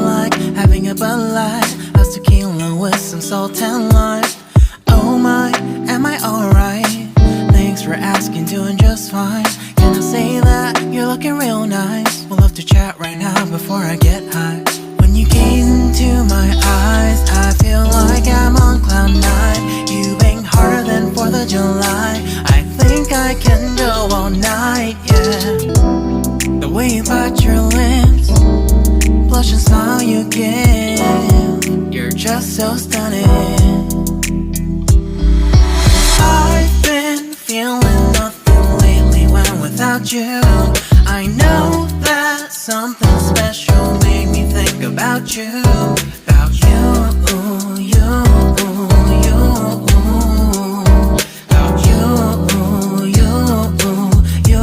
like having a Bud Light, how's tequila with some salt and lime? Oh my, am I alright? Thanks for asking, doing just fine. Can I say that you're looking real nice? We'll love to chat right now before I get high. When you gaze into my eyes, I feel like I'm on cloud nine. You bang harder than 4th of July. I think I can go all night, yeah. The way you bite your lips, blush and smile you give, you're just so stunning. I've been feeling nothing lately when without you. I know that something special made me think about you. About you, you, you. About you, you, you.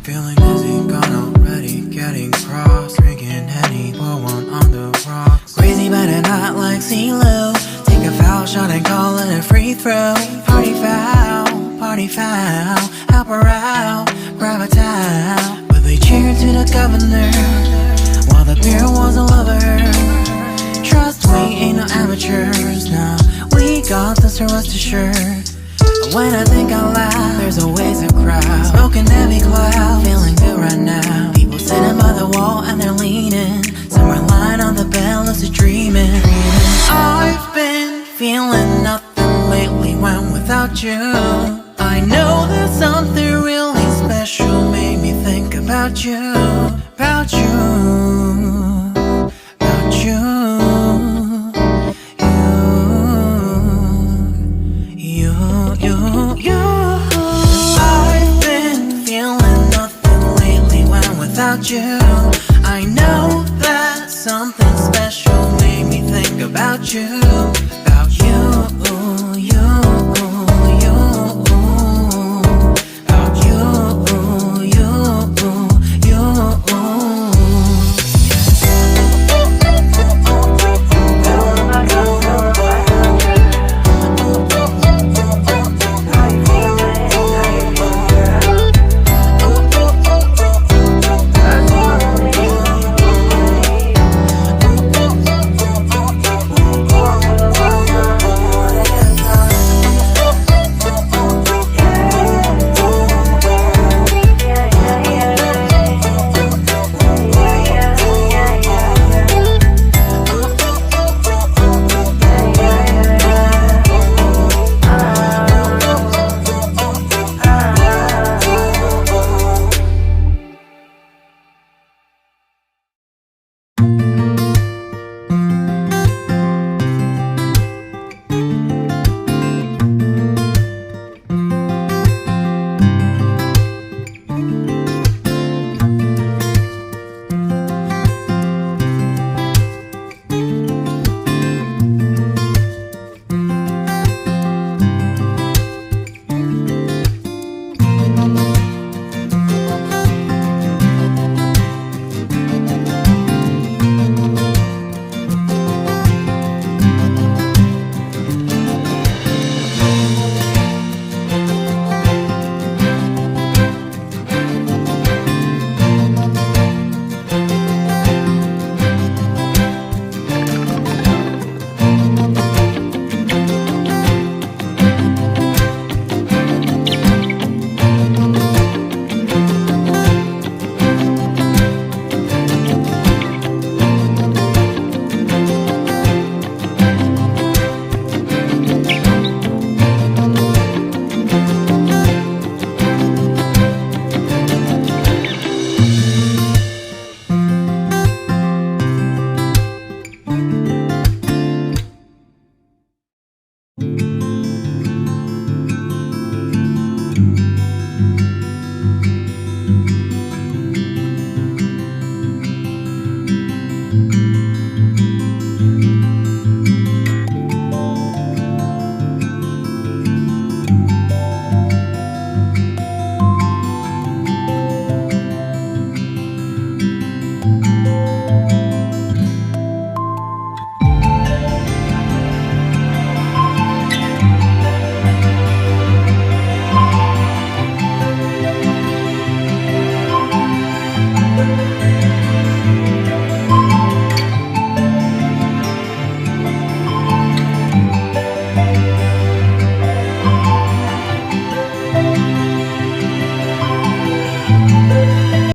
Feeling dizzy, gone already, getting cross, drinking Henny, pour one on the rocks. Crazy but not like CeeLo, take a foul shot and call it a free throw. Party foul, help her out, grab a towel. But they cheered to the governor, while the beer was a lover. Trust we ain't no amateurs, nah, we got this, so rest assured. When I think out loud, there's always a crowd, smoking heavy cloud, feeling good right now. People sitting by the wall and they're leaning, some are lying on the bed, lucid dreaming. I've been feeling nothing lately when without you. I know that something really special made me think about you. About you, about you. I've been feeling nothing lately when without you. I know that something special made me think about you. About you, you, you. About you, you, you. You